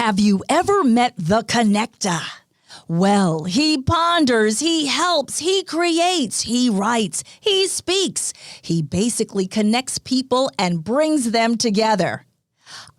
Have you ever met the connector? Well, he ponders, he helps, he creates, he writes, he speaks. He basically connects people and brings them together.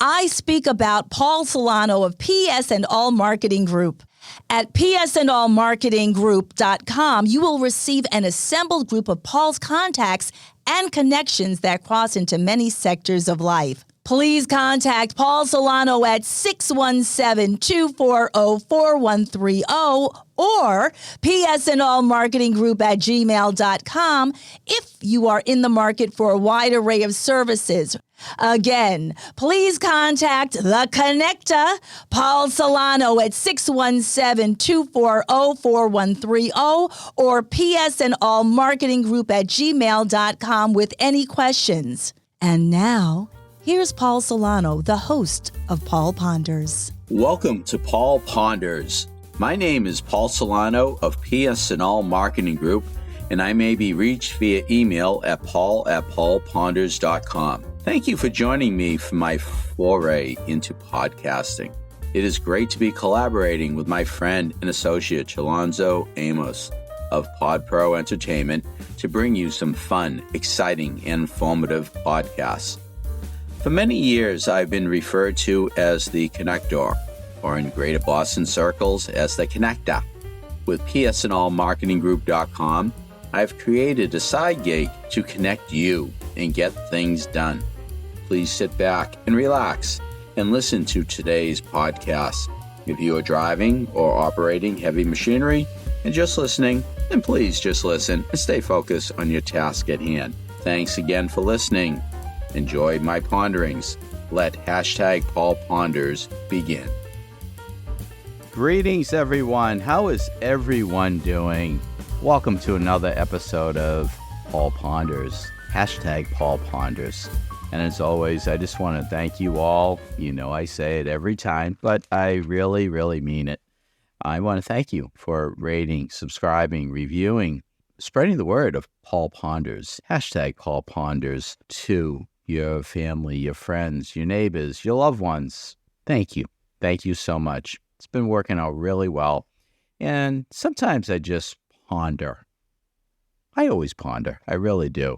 I speak about Paul Solano of PS and All Marketing Group. At psandallmarketinggroup.com, you will receive an assembled group of Paul's contacts and connections that cross into many sectors of life. Please contact Paul Solano at 617-240-4130 or psandallmarketinggroup@gmail.com if you are in the market for a wide array of services. Again, please contact the connector, Paul Solano, at 617-240-4130 or psandallmarketinggroup@gmail.com with any questions. And now, here's Paul Solano, the host of Paul Ponders. Welcome to Paul Ponders. My name is Paul Solano of PS and All Marketing Group, and I may be reached via email at paul@paulponders.com. Thank you for joining me for my foray into podcasting. It is great to be collaborating with my friend and associate Chalonzo Amos of PodPro Entertainment to bring you some fun, exciting, and informative podcasts. For many years, I've been referred to as the connector, or in Greater Boston circles as the connector. With psandallmarketinggroup.com, I've created a side gig to connect you and get things done. Please sit back and relax and listen to today's podcast. If you are driving or operating heavy machinery and just listening, then please just listen and stay focused on your task at hand. Thanks again for listening. Enjoy my ponderings. Let #PaulPonders begin. Greetings, everyone. How is everyone doing? Welcome to another episode of Paul Ponders, #PaulPonders. And as always, I just want to thank you all. You know I say it every time, but I really, really mean it. I want to thank you for rating, subscribing, reviewing, spreading the word of Paul Ponders, #PaulPonders to your family, your friends, your neighbors, your loved ones. Thank you. Thank you so much. It's been working out really well. And sometimes I just ponder. I always ponder. I really do.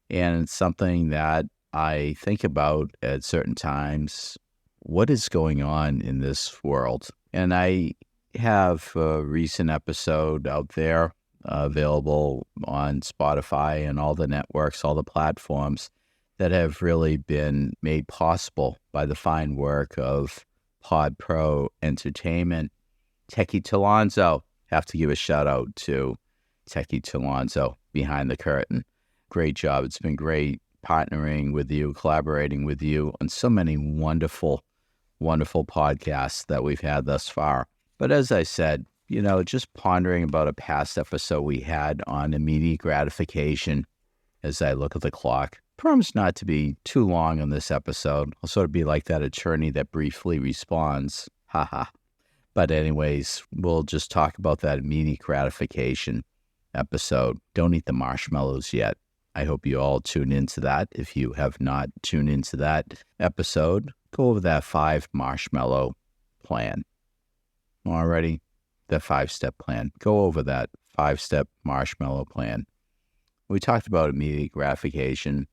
And it's something that I think about at certain times. What is going on in this world? And I have a recent episode out there available on Spotify and all the networks, all the platforms that have really been made possible by the fine work of PodPro Entertainment. Techie Talonzo, have to give a shout out to Techie Talonzo behind the curtain. Great job. It's been great partnering with you, collaborating with you on so many wonderful, wonderful podcasts that we've had thus far. But as I said, just pondering about a past episode we had on immediate gratification as I look at the clock. Promise not to be too long on this episode. I'll sort of be like that attorney that briefly responds. Haha. But anyways, we'll just talk about that immediate gratification episode. Don't eat the marshmallows yet. I hope you all tune into that. If you have not tuned into that episode, go over that 5 marshmallow plan. Already, the 5-step plan. Go over that 5-step marshmallow plan. We talked about immediate gratification.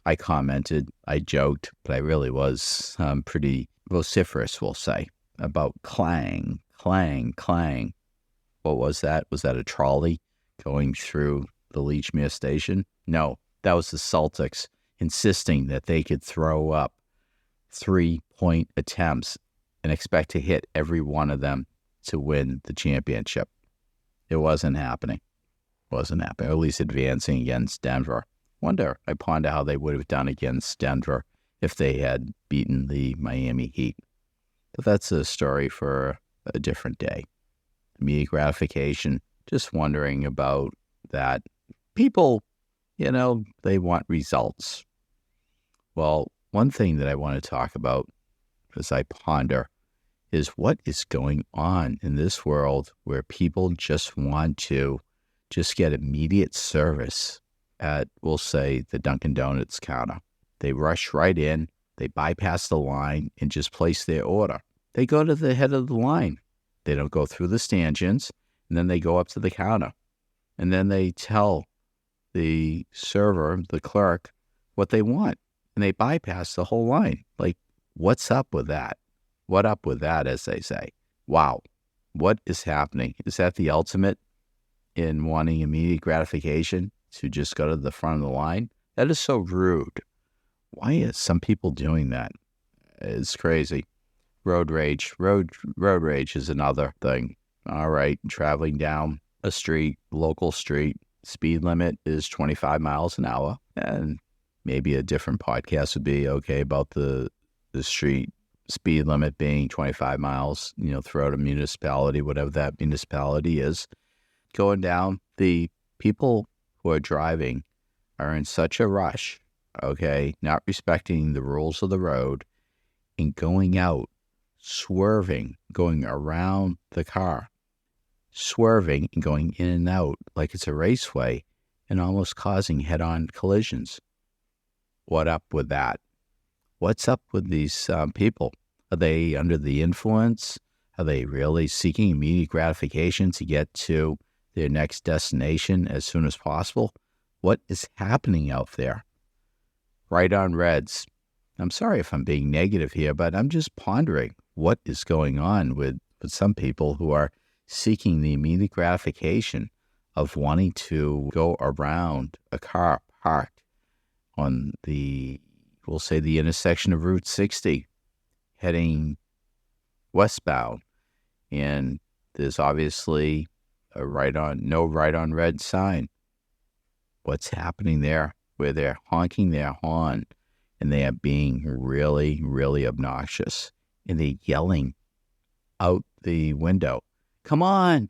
I commented, I joked, but I really was pretty vociferous, we'll say, about clang, clang, clang. What was that? Was that a trolley going through the Leechmere station? No, that was the Celtics insisting that they could throw up 3-point attempts and expect to hit every one of them to win the championship. It wasn't happening. Or at least advancing against Denver. I ponder how they would have done against Denver if they had beaten the Miami Heat. But that's a story for a different day. Immediate gratification, just wondering about that. People, they want results. Well, one thing that I want to talk about as I ponder is what is going on in this world where people just want to just get immediate service at, we'll say, the Dunkin' Donuts counter. They rush right in, they bypass the line and just place their order. They go to the head of the line. They don't go through the stanchions, and then they go up to the counter. And then they tell the server, the clerk, what they want. And they bypass the whole line. Like, what's up with that? What up with that, as they say? Wow. What is happening? Is that the ultimate in wanting immediate gratification, to just go to the front of the line? That is so rude. Why is some people doing that? It's crazy. Road rage. Road rage is another thing. All right, traveling down a street, local street, speed limit is 25 miles an hour. And maybe a different podcast would be okay about the street speed limit being 25 miles, throughout a municipality, whatever that municipality is. Going down, the people who are driving are in such a rush, okay, not respecting the rules of the road and going out, swerving, going around the car, swerving and going in and out like it's a raceway and almost causing head-on collisions. What up with that? What's up with these people? Are they under the influence? Are they really seeking immediate gratification to get to their next destination as soon as possible? What is happening out there? Right on reds. I'm sorry if I'm being negative here, but I'm just pondering what is going on with some people who are seeking the immediate gratification of wanting to go around a car parked on we'll say the intersection of Route 60, heading westbound. And there's obviously no right on red sign. What's happening there? Where they're honking their horn and they are being really, really obnoxious. And they're yelling out the window, come on,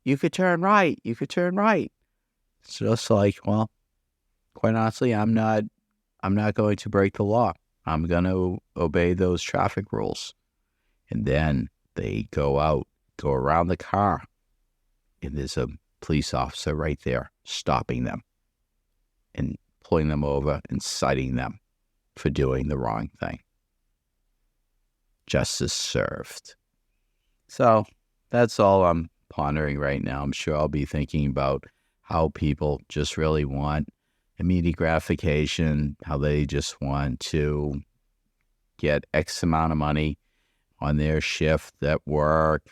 you could turn right, It's just like, well, quite honestly, I'm not going to break the law. I'm going to obey those traffic rules. And then they go around the car, and there's a police officer right there stopping them and pulling them over and citing them for doing the wrong thing. Justice served. So that's all I'm pondering right now. I'm sure I'll be thinking about how people just really want immediate gratification, how they just want to get X amount of money on their shift at work.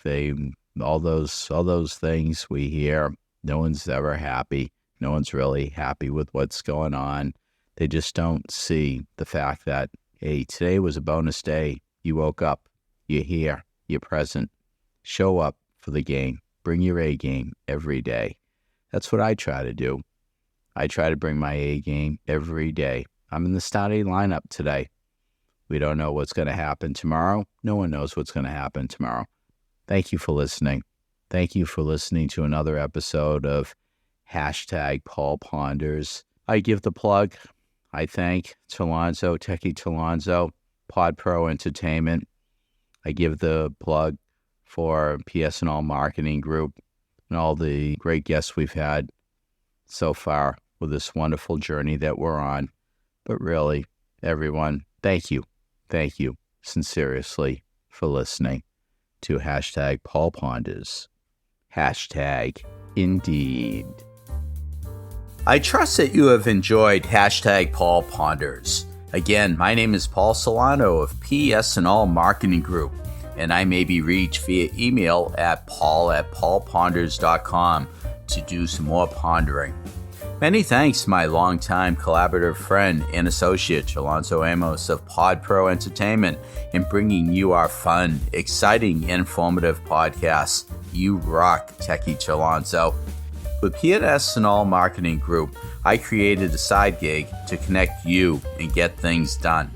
All those things we hear. No one's ever happy. No one's really happy with what's going on. They just don't see the fact that, hey, today was a bonus day. You woke up. You're here. You're present. Show up for the game. Bring your A game every day. That's what I try to do. I try to bring my A game every day. I'm in the starting lineup today. We don't know what's going to happen tomorrow. No one knows what's going to happen tomorrow. Thank you for listening. Thank you for listening to another episode of #PaulPonders. I give the plug. I thank Techie Talonzo, Pod Pro Entertainment. I give the plug for PS&All Marketing Group and all the great guests we've had so far with this wonderful journey that we're on. But really, everyone, thank you sincerely for listening to #PaulPonders. #Indeed. I trust that you have enjoyed #PaulPonders. Again, my name is Paul Solano of PS&All Marketing Group, and I may be reached via email at paul@paulponders.com to do some more pondering. Many thanks to my longtime collaborative friend and associate, Alonso Amos of Pod Pro Entertainment, in bringing you our fun, exciting, informative podcasts. You rock, Techie Alonso. With PS&All Marketing Group, I created a side gig to connect you and get things done.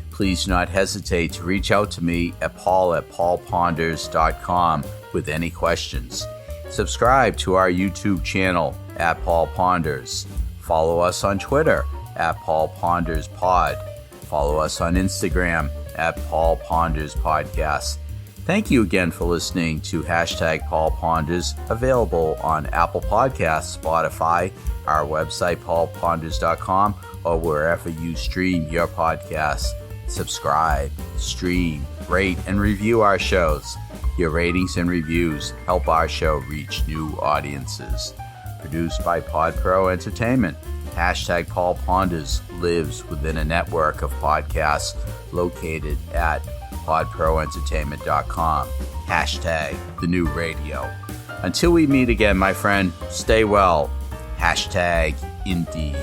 Please do not hesitate to reach out to me at paul@paulponders.com with any questions. Subscribe to our YouTube channel at Paul Ponders. Follow us on Twitter at PaulPondersPod. Follow us on Instagram at PaulPondersPodcast. Thank you again for listening to #PaulPonders, available on Apple Podcasts, Spotify, our website, paulponders.com, or wherever you stream your podcasts. subscribe, stream, rate, and review our shows. Your ratings and reviews help our show reach new audiences. Produced by PodPro Entertainment. Hashtag PaulPonders lives within a network of podcasts located at podproentertainment.com. Hashtag the new radio. Until we meet again, my friend, stay well. Hashtag indeed.